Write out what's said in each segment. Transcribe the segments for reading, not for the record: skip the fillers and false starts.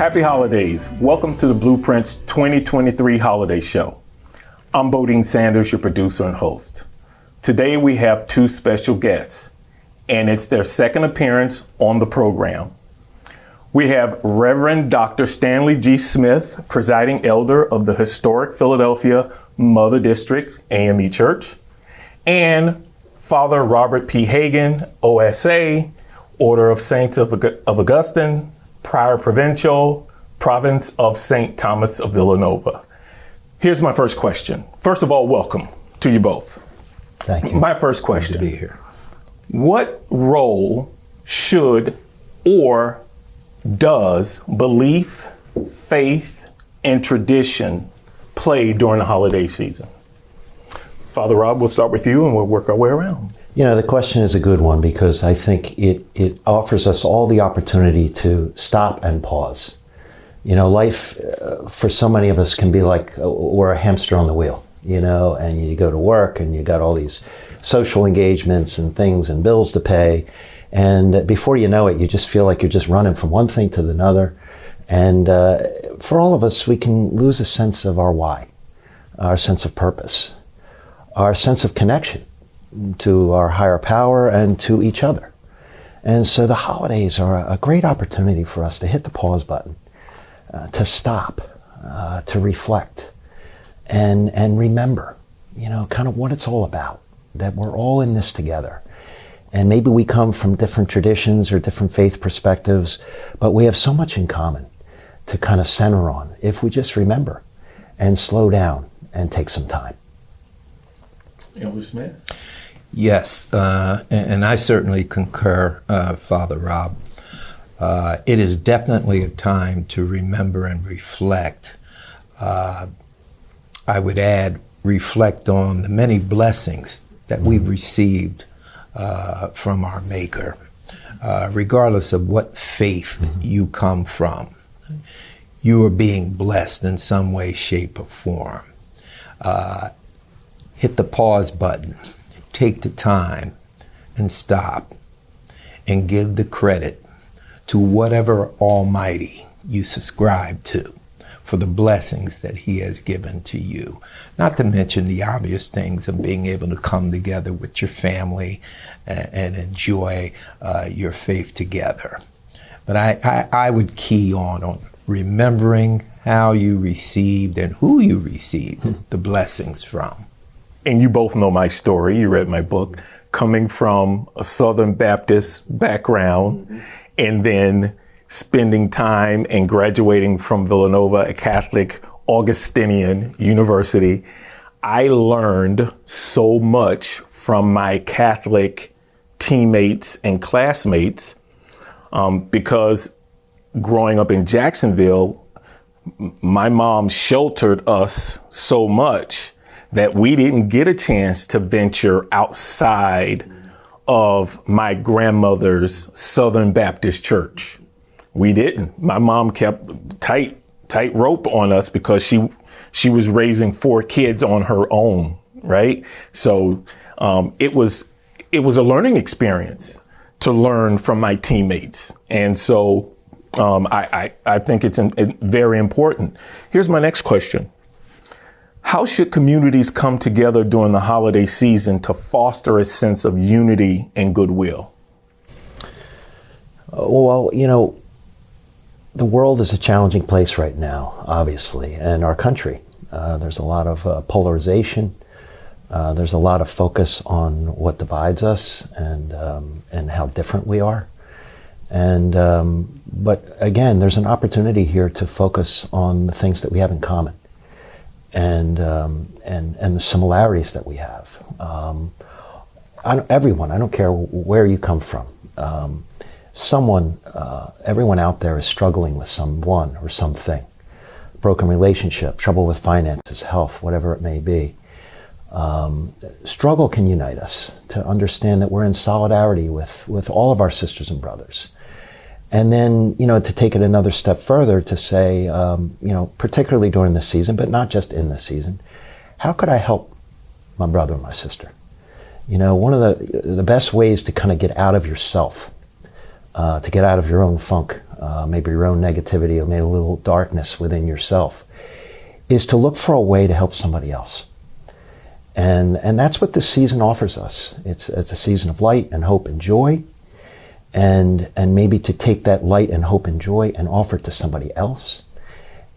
Happy holidays. Welcome to the Blueprints 2023 Holiday Show. I'm Bodine Sanders, your producer and host. Today we have two special guests, and it's their second appearance on the program. We have Reverend Dr. Stanley G. Smith, presiding elder of the historic Philadelphia Mother District AME Church, and Father Robert P. Hagan, O.S.A., Order of Saints of Augustine, Prior Provincial, Province of St. Thomas of Villanova. Here's my first question. First of all, welcome to you both. Thank you. My first question. Good to be here. What role should or does belief, faith, and tradition play during the holiday season? Father Rob, we'll start with you and we'll work our way around. You know, the question is a good one because I think it offers us all the opportunity to stop and pause. You know, life for so many of us can be like we're a hamster on the wheel, you know, and you go to work and you got all these social engagements and things and bills to pay. And before you know it, you just feel like you're just running from one thing to another. And for all of us, we can lose a sense of our why, our sense of purpose, our sense of connection to our higher power and to each other. And so the holidays are a great opportunity for us to hit the pause button, to stop, to reflect, and remember, you know, kind of what it's all about, that we're all in this together. And maybe we come from different traditions or different faith perspectives, but we have so much in common to kind of center on if we just remember and slow down and take some time. Elder Smith? Yes, and I certainly concur, Father Rob. It is definitely a time to remember and reflect. I would add, reflect on the many blessings that we've received from our Maker, regardless of what faith you come from. You are being blessed in some way, shape, or form. Hit the pause button. Take the time and stop and give the credit to whatever Almighty you subscribe to for the blessings that He has given to you. Not to mention the obvious things of being able to come together with your family and enjoy your faith together. But I would key on remembering how you received and who you received the blessings from. And you both know my story. You read my book. Coming from a Southern Baptist background and then spending time and graduating from Villanova, a Catholic Augustinian university, I learned so much from my Catholic teammates and classmates because growing up in Jacksonville, my mom sheltered us so much that we didn't get a chance to venture outside of my grandmother's Southern Baptist church. We didn't. My mom kept tight rope on us because she was raising 4 kids on her own, right? So it was a learning experience to learn from my teammates. And so I think it's very important. Here's my next question. How should communities come together during the holiday season to foster a sense of unity and goodwill? Well, you know, the world is a challenging place right now, obviously, and our country. There's a lot of polarization. There's a lot of focus on what divides us and how different we are. And but again, there's an opportunity here to focus on the things that we have in common. And the similarities that we have. Everyone, I don't care where you come from. Everyone out there is struggling with someone or something. Broken relationship, trouble with finances, health, whatever it may be. Struggle can unite us to understand that we're in solidarity with all of our sisters and brothers. And then, you know, to take it another step further to say, you know, particularly during this season, but not just in this season, how could I help my brother or my sister? You know, one of the best ways to kind of get out of yourself to get out of your own funk, maybe your own negativity, or maybe a little darkness within yourself, is to look for a way to help somebody else. And that's what this season offers us. It's a season of light and hope and joy, and maybe to take that light and hope and joy and offer it to somebody else.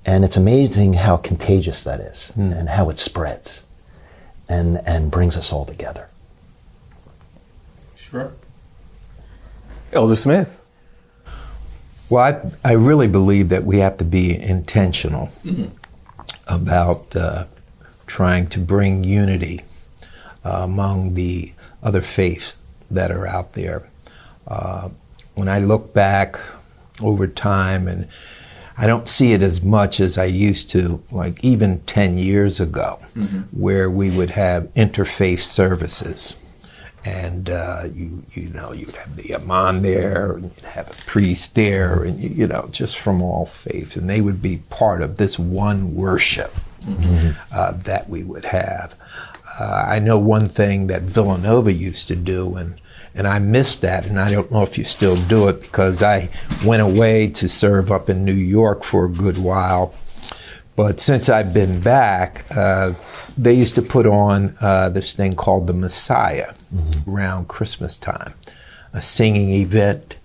And it's amazing how contagious that is, and how it spreads and brings us all together. Sure. Elder Smith. Well, I really believe that we have to be intentional about trying to bring unity among the other faiths that are out there. When I look back over time, and I don't see it as much as I used to, like even 10 years ago, where we would have interfaith services. And you'd have the imam there, and you'd have a priest there, and just from all faiths, and they would be part of this one worship that we would have. I know one thing that Villanova used to do, and I missed that, and I don't know if you still do it, because I went away to serve up in New York for a good while. But since I've been back, they used to put on this thing called the Messiah around Christmas time, a singing event,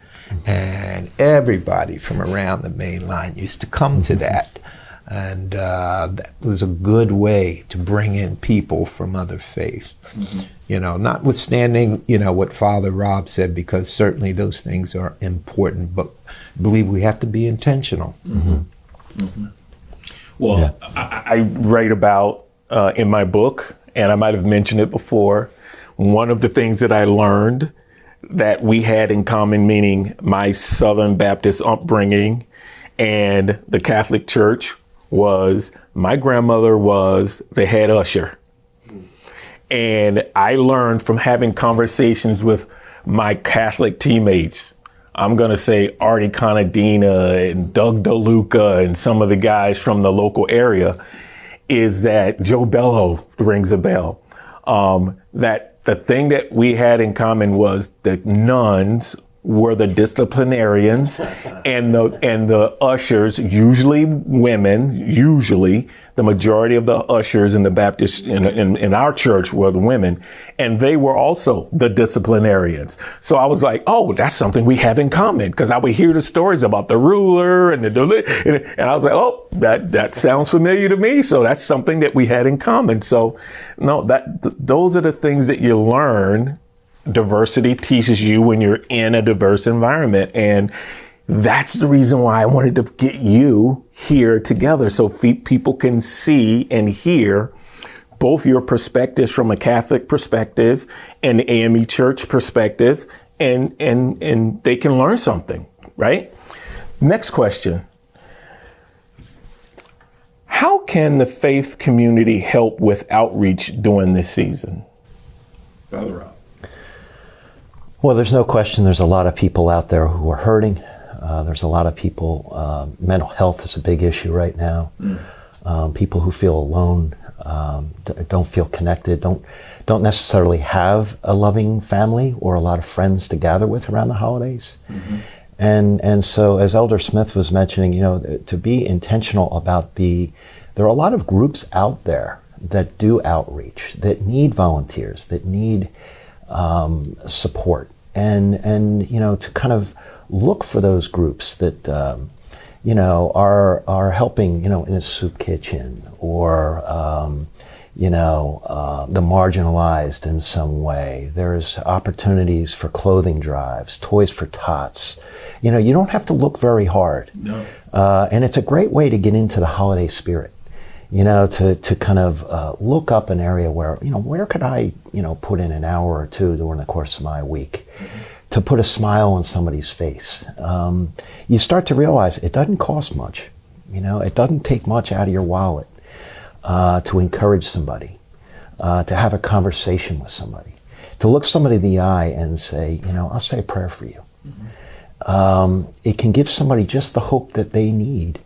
and everybody from around the main line used to come to that. And that was a good way to bring in people from other faiths. Notwithstanding, what Father Rob said, because certainly those things are important, but I believe we have to be intentional. Well, yeah. I write about in my book, and I might have mentioned it before, one of the things that I learned that we had in common, meaning my Southern Baptist upbringing and the Catholic Church, was my grandmother was the head usher. And I learned from having conversations with my Catholic teammates. I'm going to say Artie Conadina and Doug DeLuca and some of the guys from the local area, is that Joe Bello rings a bell. That the thing that we had in common was the nuns were the disciplinarians and the ushers, usually women, the majority of the ushers in the Baptist in our church were the women, and they were also the disciplinarians. So I was like, oh, that's something we have in common, because I would hear the stories about the ruler and and I was like, oh, that sounds familiar to me. So that's something that we had in common. So no, those are the things that you learn. Diversity teaches you when you're in a diverse environment. And that's the reason why I wanted to get you here together, so people can see and hear both your perspectives from a Catholic perspective and the AME Church perspective, and they can learn something, right? Next question. How can the faith community help with outreach during this season? Father Rob. Well, there's no question there's a lot of people out there who are hurting. There's a lot of people, mental health is a big issue right now. People who feel alone, don't feel connected, don't necessarily have a loving family or a lot of friends to gather with around the holidays. And so, as Elder Smith was mentioning, to be intentional about there are a lot of groups out there that do outreach, that need volunteers, that need support, and to kind of look for those groups that are helping in a soup kitchen, or the marginalized in some way. There's opportunities for clothing drives, Toys for Tots. You don't have to look very hard. No. And it's a great way to get into the holiday spirit. To kind of look up an area where, where could I, put in an hour or two during the course of my week to put a smile on somebody's face. You start to realize it doesn't cost much. It doesn't take much out of your wallet to encourage somebody, to have a conversation with somebody, to look somebody in the eye and say, I'll say a prayer for you. It can give somebody just the hope that they need,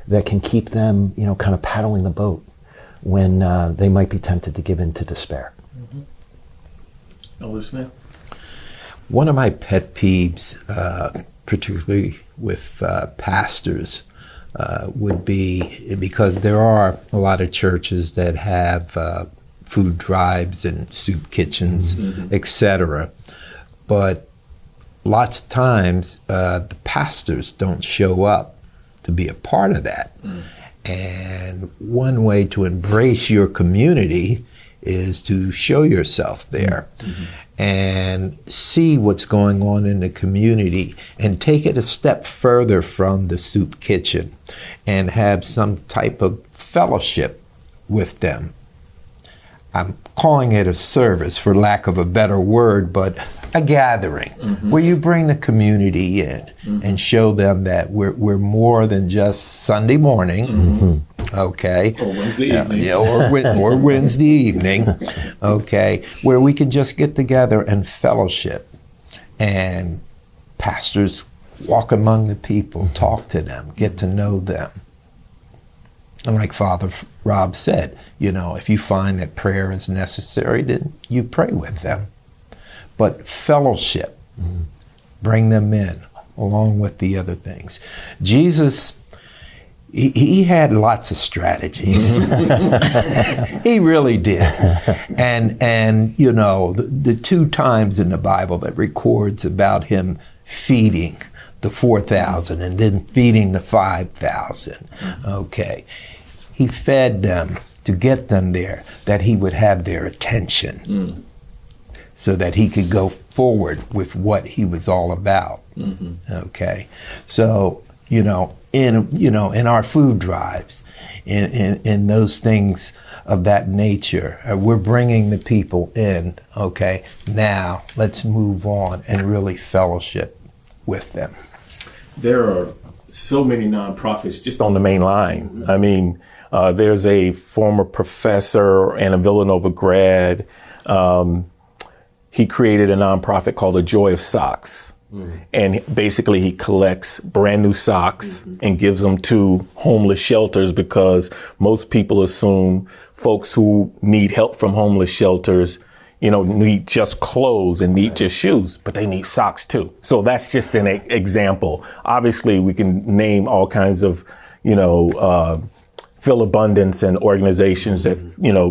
that can keep them, kind of paddling the boat when they might be tempted to give in to despair. Elder Smith? One of my pet peeves particularly with pastors, would be because there are a lot of churches that have food drives and soup kitchens, etc. But lots of times the pastors don't show up to be a part of that. And one way to embrace your community is to show yourself there and see what's going on in the community and take it a step further from the soup kitchen and have some type of fellowship with them. I'm calling it a service for lack of a better word, but a gathering where you bring the community in and show them that we're more than just Sunday morning, okay? Or Wednesday evening. Or Wednesday evening, okay? Where we can just get together and fellowship. And pastors walk among the people, talk to them, get to know them. And like Father Rob said, if you find that prayer is necessary, then you pray with them. But fellowship, bring them in along with the other things. Jesus, he had lots of strategies. He really did. And the 2 times in the Bible that records about him feeding the 4,000 and then feeding the 5,000, okay. He fed them to get them there, that he would have their attention. So that he could go forward with what he was all about. Okay, so in our food drives, in those things of that nature, we're bringing the people in. Okay, now let's move on and really fellowship with them. There are so many nonprofits just on the main line. I mean, there's a former professor and a Villanova grad. He created a nonprofit called The Joy of Socks. And basically he collects brand new socks and gives them to homeless shelters, because most people assume folks who need help from homeless shelters, need just clothes and need just shoes, but they need socks too. So that's just an example. Obviously we can name all kinds of, Phil Abundance and organizations that,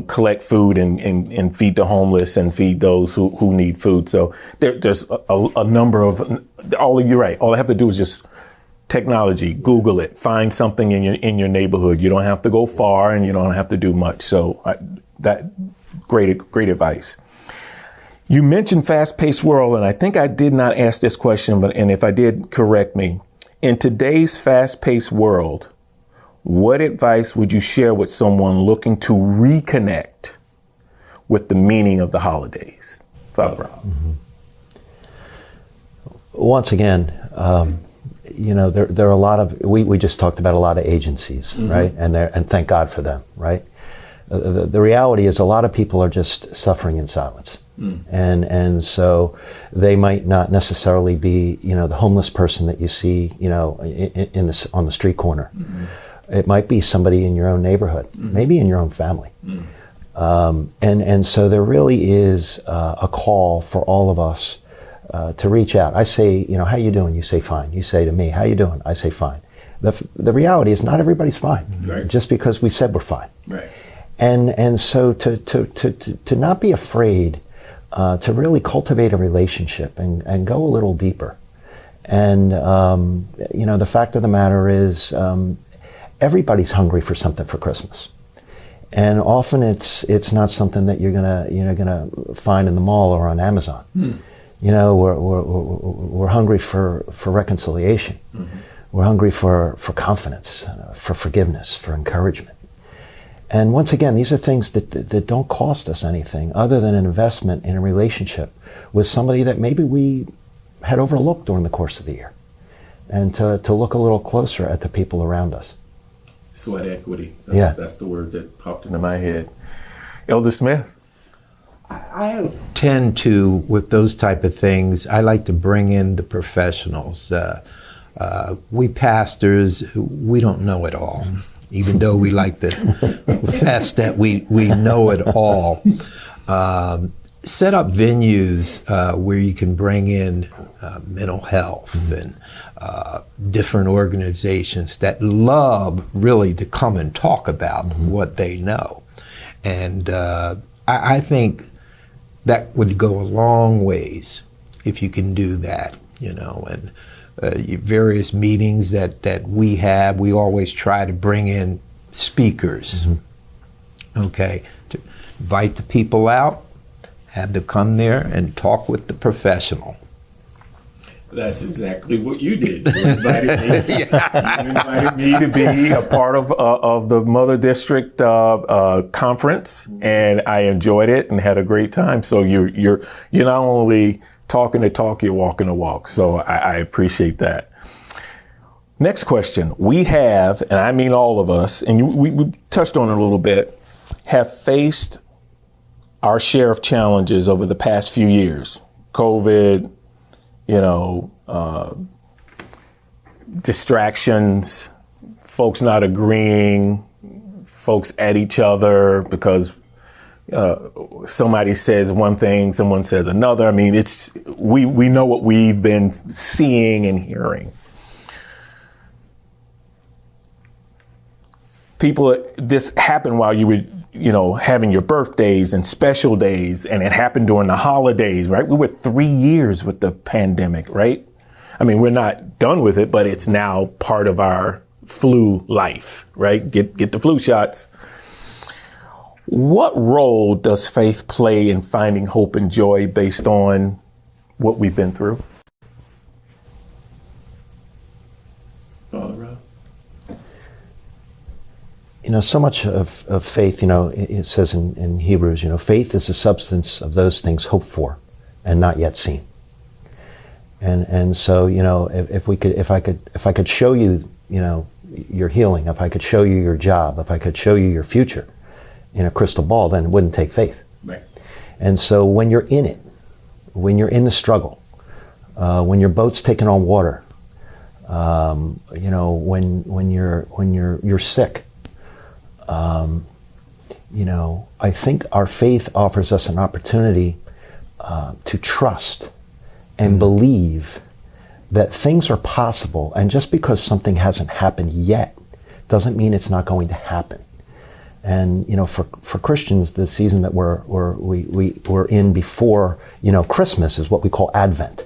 collect food and feed the homeless and feed those who need food. So there's a number of, you're right. All I have to do is just technology, Google it, find something in your neighborhood. You don't have to go far and you don't have to do much. So that great advice. You mentioned fast-paced world, and I think I did not ask this question, and if I did, correct me. In today's fast-paced world, what advice would you share with someone looking to reconnect with the meaning of the holidays? Father Rob. Once again, there are a lot of, we just talked about a lot of agencies, right? And thank God for them, right? The reality is a lot of people are just suffering in silence. And so they might not necessarily be, the homeless person that you see, on the street corner. It might be somebody in your own neighborhood, maybe in your own family. And so there really is a call for all of us to reach out. I say, how you doing? You say fine. You say to me, how you doing? I say fine. The reality is not everybody's fine, right, just because we said we're fine. Right. And so to not be afraid to really cultivate a relationship and go a little deeper. And the fact of the matter is, everybody's hungry for something for Christmas, and often it's not something that you're gonna find in the mall or on Amazon. We're hungry for reconciliation. We're hungry for confidence, for forgiveness, for encouragement. And once again, these are things that don't cost us anything other than an investment in a relationship with somebody that maybe we had overlooked during the course of the year, and to look a little closer at the people around us. Sweat equity. That's the word that popped into my head. Elder Smith? I tend to, with those type of things, I like to bring in the professionals. We pastors, we don't know it all, even though we like to profess that we know it all. set up venues where you can bring in mental health and different organizations that love really to come and talk about what they know. And I think that would go a long ways if you can do that, you know. And various meetings that we have, we always try to bring in speakers, okay, to invite the people out, have them come there and talk with the professional. That's exactly what you did. You invited me, you invited me to be a part of the Mother District conference, and I enjoyed it and had a great time. So you're not only talking the talk, you're walking the walk. So I appreciate that. Next question. We have, and I mean all of us, and we touched on it a little bit, have faced our share of challenges over the past few years. COVID, distractions, folks not agreeing, folks at each other because somebody says one thing, someone says another. I mean, we know what we've been seeing and hearing. People, this happened while you were, having your birthdays and special days, and it happened during the holidays, right? We were 3 years with the pandemic, right? I mean, we're not done with it, but it's now part of our flu life, right? Get the flu shots. What role does faith play in finding hope and joy based on what we've been through? So much of faith, it says in Hebrews, faith is the substance of those things hoped for and not yet seen. And so, if I could show you, your healing, if I could show you your job, if I could show you your future in a crystal ball, then it wouldn't take faith. Right. And so when you're in it, when you're in the struggle, when your boat's taking on water, when you're sick, I think our faith offers us an opportunity to trust and believe that things are possible. And just because something hasn't happened yet doesn't mean it's not going to happen. And, for Christians, the season that we're in before, Christmas is what we call Advent.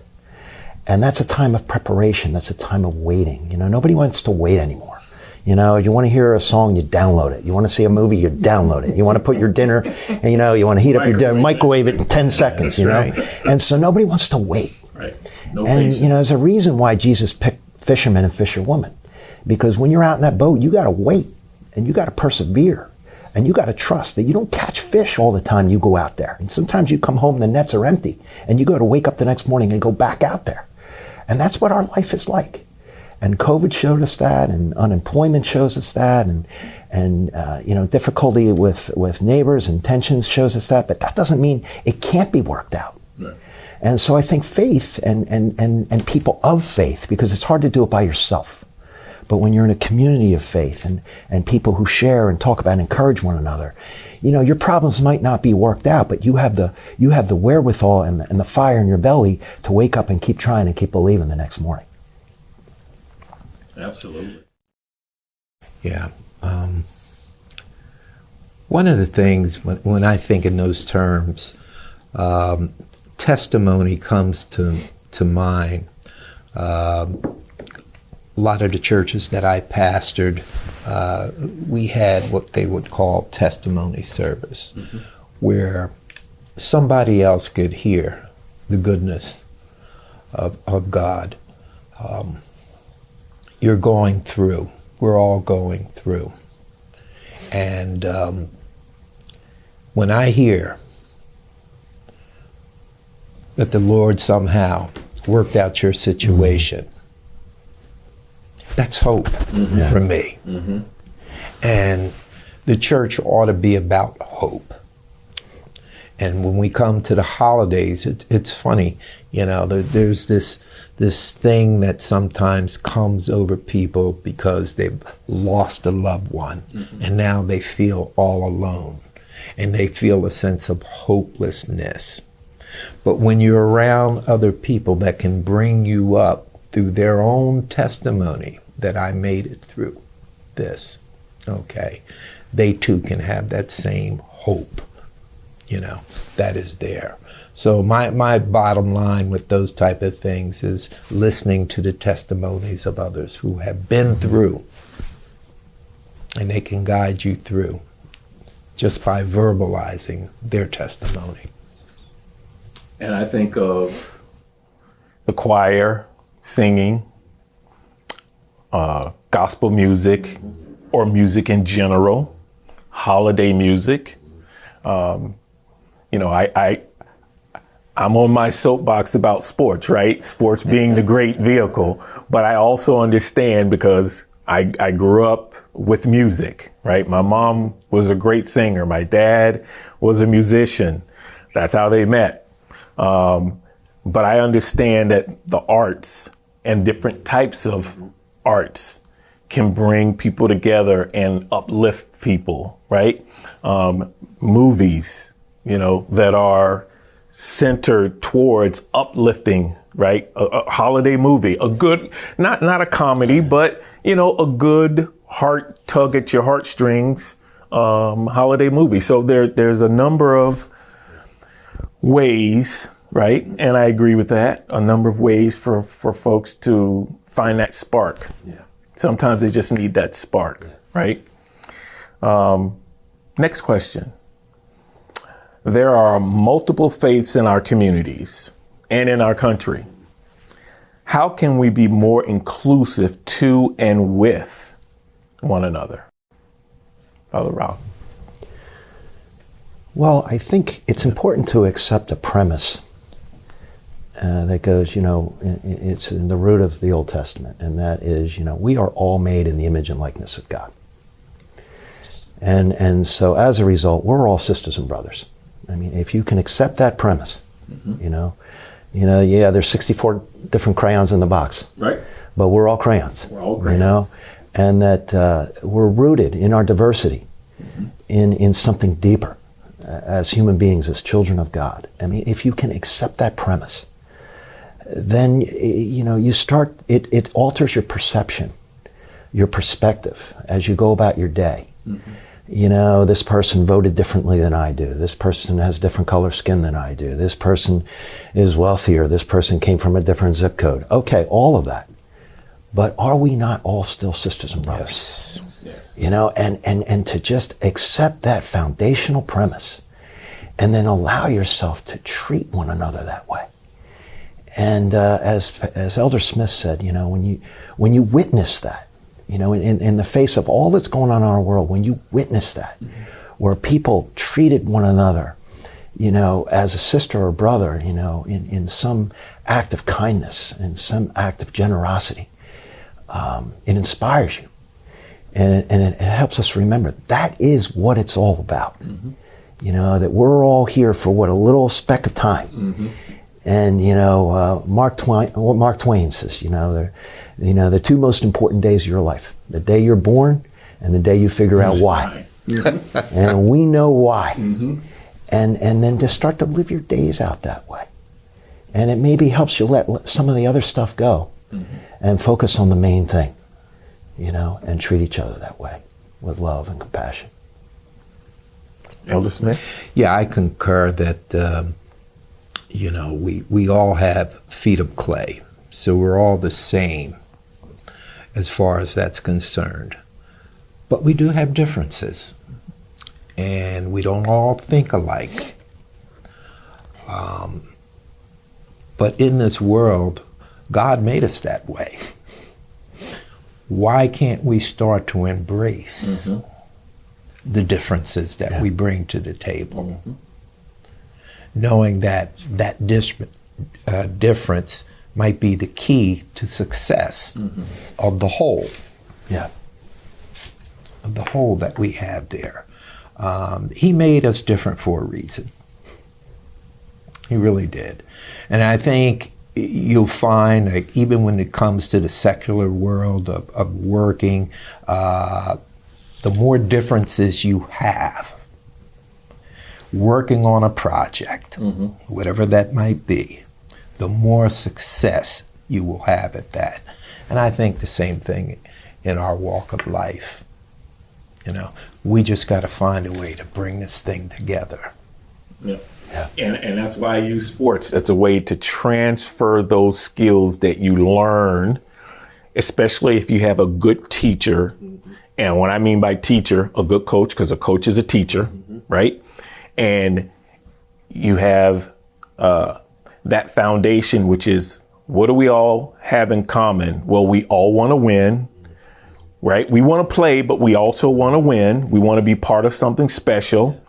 And that's a time of preparation. That's a time of waiting. Nobody wants to wait anymore. You want to hear a song, you download it. You want to see a movie, you download it. You want to put your dinner, and you want to heat up your dinner, microwave it in 10 seconds, Right. And so nobody wants to wait. Right. No And, patience. there's a reason why Jesus picked fishermen and fisherwomen. Because when you're out in that boat, you got to wait, and you got to persevere, and you got to trust that you don't catch fish all the time you go out there. And sometimes you come home and the nets are empty, and you got to wake up the next morning and go back out there. And that's what our life is like. And COVID showed us that, and unemployment shows us that, and difficulty with neighbors and tensions shows us that. But that doesn't mean it can't be worked out. Right. And so I think faith and people of faith, because it's hard to do it by yourself. But when you're in a community of faith and people who share and talk about and encourage one another, your problems might not be worked out, but you have the wherewithal and the fire in your belly to wake up and keep trying and keep believing the next morning. Absolutely. Yeah. One of the things when I think in those terms, testimony comes to mind. A lot of the churches that I pastored, we had what they would call testimony service, where somebody else could hear the goodness of God. You're going through. We're all going through. And when I hear that the Lord somehow worked out your situation, that's hope for me. Mm-hmm. And the church ought to be about hope. And when we come to the holidays, it's funny, there's this thing that sometimes comes over people because they've lost a loved one, and now they feel all alone, and they feel a sense of hopelessness. But when you're around other people that can bring you up through their own testimony that I made it through this, okay, they too can have that same hope, that is there. So my bottom line with those type of things is listening to the testimonies of others who have been through, and they can guide you through just by verbalizing their testimony. And I think of the choir singing, gospel music, or music in general, holiday music. I'm on my soapbox about sports, right? Sports being the great vehicle, but I also understand because I grew up with music, right? My mom was a great singer. My dad was a musician. That's how they met. But I understand that the arts and different types of arts can bring people together and uplift people, right? Movies, that are centered towards uplifting, right? A holiday movie, a good, not a comedy, but, a good heart tug at your heartstrings, holiday movie. So there's a number of ways, right? And I agree with that. A number of ways for folks to find that spark. Yeah. Sometimes they just need that spark, right? Next question. There are multiple faiths in our communities and in our country. How can we be more inclusive to and with one another? Father Ralph. Well, I think it's important to accept a premise that goes, it's in the root of the Old Testament, and that is, we are all made in the image and likeness of God. And so as a result, we're all sisters and brothers. I mean, if you can accept that premise, there's 64 different crayons in the box, right? But we're all crayons, and that we're rooted in our diversity, in something deeper, as human beings, as children of God. I mean, if you can accept that premise, then you start. It alters your perception, your perspective as you go about your day. This person voted differently than I do. This person has different color skin than I do. This person is wealthier. This person came from a different zip code. Okay, all of that. But are we not all still sisters and brothers? Yes. And to just accept that foundational premise and then allow yourself to treat one another that way. And as Elder Smith said, when you witness that, in the face of all that's going on in our world, when you witness that, where people treated one another, as a sister or brother, in some act of kindness, in some act of generosity, it inspires you. And it helps us remember that is what it's all about. That we're all here for a little speck of time. And, Mark Twain says, the two most important days of your life, the day you're born and the day you figure out why. And we know why. And then to start to live your days out that way. And it maybe helps you let some of the other stuff go and focus on the main thing, and treat each other that way with love and compassion. Elder Smith? Yeah, I concur that, we all have feet of clay. So we're all the same as far as that's concerned. But we do have differences. And we don't all think alike. But in this world, God made us that way. Why can't we start to embrace the differences that we bring to the table? Knowing that difference might be the key to success of the whole. Yeah. Of the whole that we have there. He made us different for a reason. He really did. And I think you'll find, like, even when it comes to the secular world of working, the more differences you have, working on a project, whatever that might be, the more success you will have at that. And I think the same thing in our walk of life. You know, we just got to find a way to bring this thing together. Yeah. And that's why I use sports. That's a way to transfer those skills that you learn, especially if you have a good teacher. And what I mean by teacher, a good coach, because a coach is a teacher, right? And you have that foundation, which is, what do we all have in common? Well, we all want to win, right? We want to play, but we also want to win. We want to be part of something special.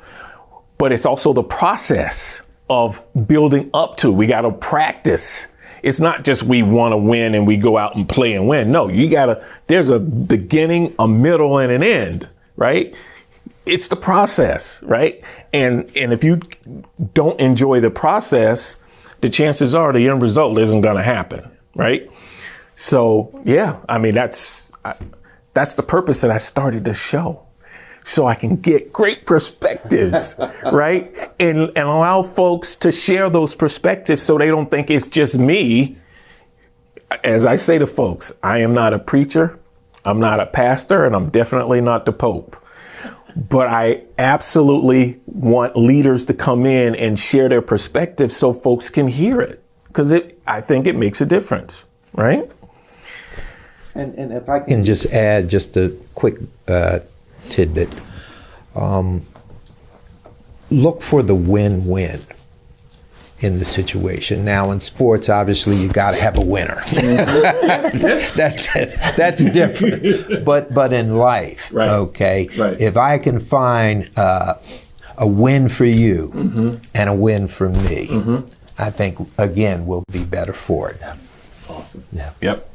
But it's also the process of building up to. We got to practice. It's not just we want to win and we go out and play and win. No, there's a beginning, a middle, and an end, right? It's the process, right? And if you don't enjoy the process, the chances are the end result isn't going to happen, right? So, yeah, I mean, that's the purpose that I started the show. So I can get great perspectives, right? And allow folks to share those perspectives so they don't think it's just me. As I say to folks, I am not a preacher, I'm not a pastor, and I'm definitely not the Pope. But I absolutely want leaders to come in and share their perspective so folks can hear it. Because I think it makes a difference, right? And if I can just add just a quick tidbit. Look for the win-win in the situation. Now, in sports, obviously, you got to have a winner. That's different. But in life, right. Okay, right. If I can find a win for you and a win for me, I think, again, we'll be better for it. Awesome. Yeah. Yep.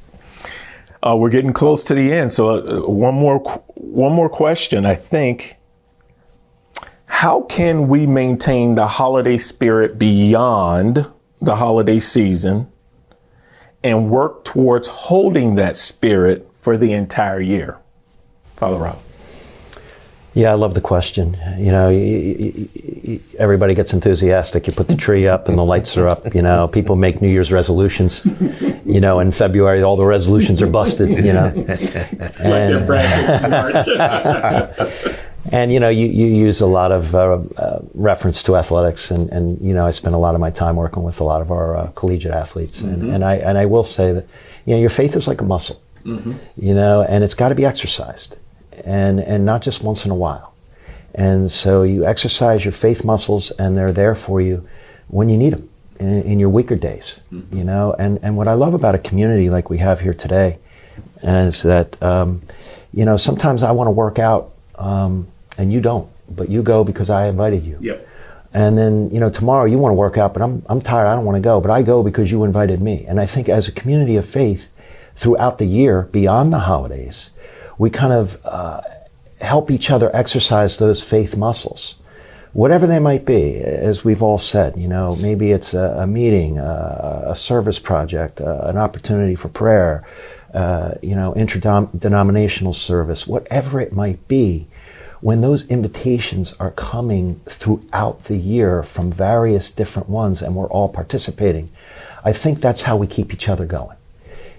We're getting close to the end. So one more question, I think. How can we maintain the holiday spirit beyond the holiday season and work towards holding that spirit for the entire year? Father Rob. Yeah, I love the question. You know, everybody gets enthusiastic. You put the tree up and the lights are up. You know, people make New Year's resolutions. You know, in February, all the resolutions are busted, you know. And you know, you use a lot of reference to athletics, and you know, I spend a lot of my time working with a lot of our collegiate athletes, and I will say that, you know, your faith is like a muscle, you know, and it's got to be exercised, and not just once in a while. And so you exercise your faith muscles, and they're there for you when you need them in your weaker days, you know. And what I love about a community like we have here today is that you know, sometimes I want to work out. And you don't, but you go because I invited you. Yep. And then, you know, tomorrow you want to work out, but I'm tired, I don't want to go, but I go because you invited me. And I think as a community of faith throughout the year, beyond the holidays, we kind of help each other exercise those faith muscles, whatever they might be, as we've all said. You know, maybe it's a meeting, a service project, an opportunity for prayer, you know, interdenominational service, whatever it might be. When those invitations are coming throughout the year from various different ones and we're all participating, I think that's how we keep each other going.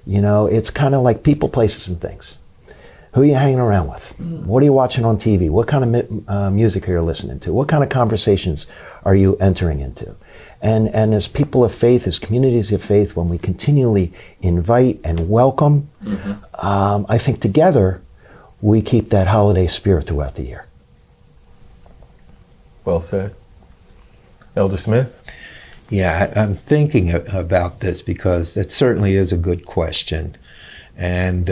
You know, it's kind of like people, places, and things. Who are you hanging around with? What are you watching on TV? What kind of music are you listening to? What kind of conversations are you entering into? And as people of faith, as communities of faith, when we continually invite and welcome, I think together we keep that holiday spirit throughout the year. Well said. Elder Smith? Yeah, I'm thinking about this because it certainly is a good question. And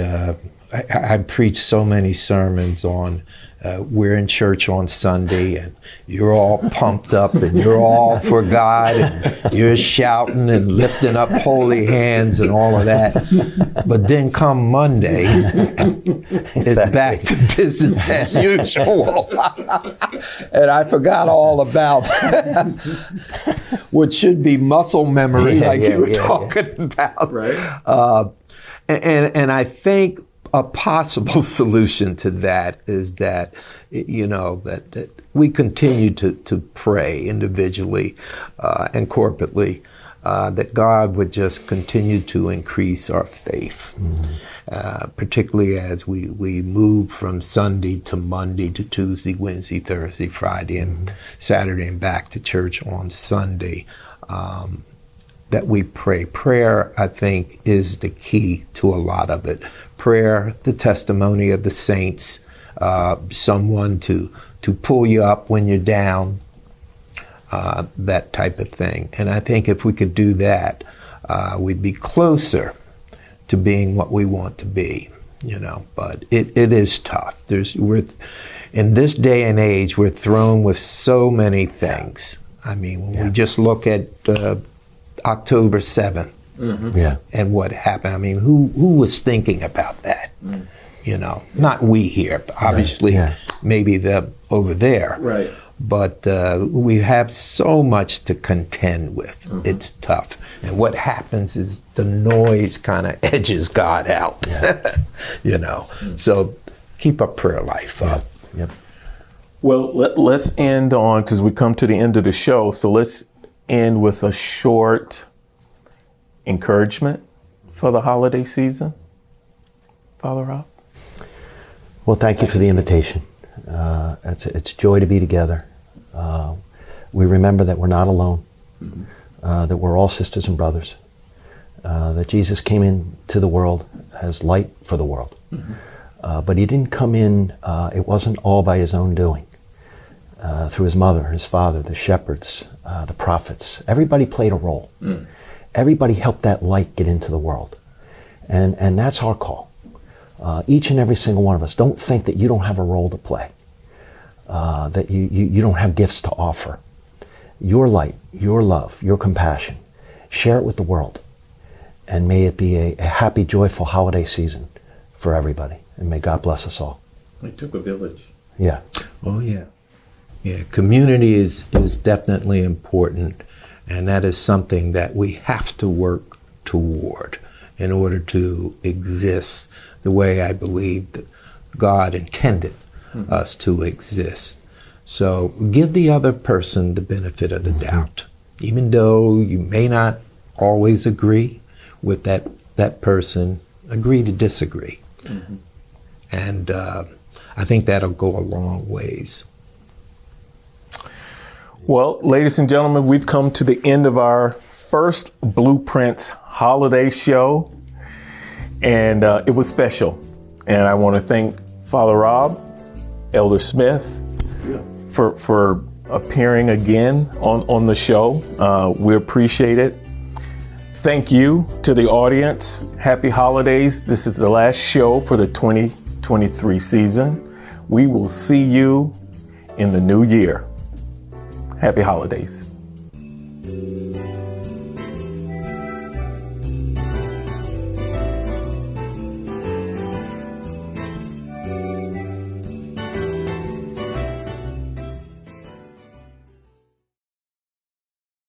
I preach so many sermons on we're in church on Sunday and you're all pumped up and you're all for God and you're shouting and lifting up holy hands and all of that. But then come Monday, it's back to business as usual. And I forgot all about what should be muscle memory, you were talking about. Right. And I think a possible solution to that is that, you know, that we continue to pray individually and corporately that God would just continue to increase our faith, particularly as we move from Sunday to Monday to Tuesday, Wednesday, Thursday, Friday, and Saturday, and back to church on Sunday. That we pray. Prayer, I think, is the key to a lot of it. Prayer, the testimony of the saints, someone to pull you up when you're down, that type of thing. And I think if we could do that, we'd be closer to being what we want to be, But it is tough. In this day and age, we're thrown with so many things. I mean, when we just look at October 7th and what happened. I mean, who was thinking about that? Not we here, obviously, maybe over there. Right. But we have so much to contend with. It's tough. And what happens is the noise kind of edges God out, So keep a prayer life up. Yep. Well, let's end on, because we come to the end of the show, so let's end with a short encouragement for the holiday season. Father Rob? Well, thank you for the invitation. It's joy to be together. We remember that we're not alone, that we're all sisters and brothers, that Jesus came into the world as light for the world. But he didn't come in, it wasn't all by his own doing. Through his mother, his father, the shepherds, the prophets. Everybody played a role. Everybody helped that light get into the world. And that's our call. Each and every single one of us. Don't think that you don't have a role to play, that you don't have gifts to offer. Your light, your love, your compassion, share it with the world. And may it be a happy, joyful holiday season for everybody. And may God bless us all. It took a village. Yeah. Oh, yeah. Yeah, community is definitely important, and that is something that we have to work toward in order to exist the way I believe that God intended us to exist. So give the other person the benefit of the doubt. Even though you may not always agree with that person, agree to disagree. And I think that'll go a long ways. Well, ladies and gentlemen, we've come to the end of our first Blueprints holiday show, and it was special. And I want to thank Father Rob, Elder Smith, for appearing again on the show. We appreciate it. Thank you to the audience. Happy holidays. This is the last show for the 2023 season. We will see you in the new year. Happy holidays.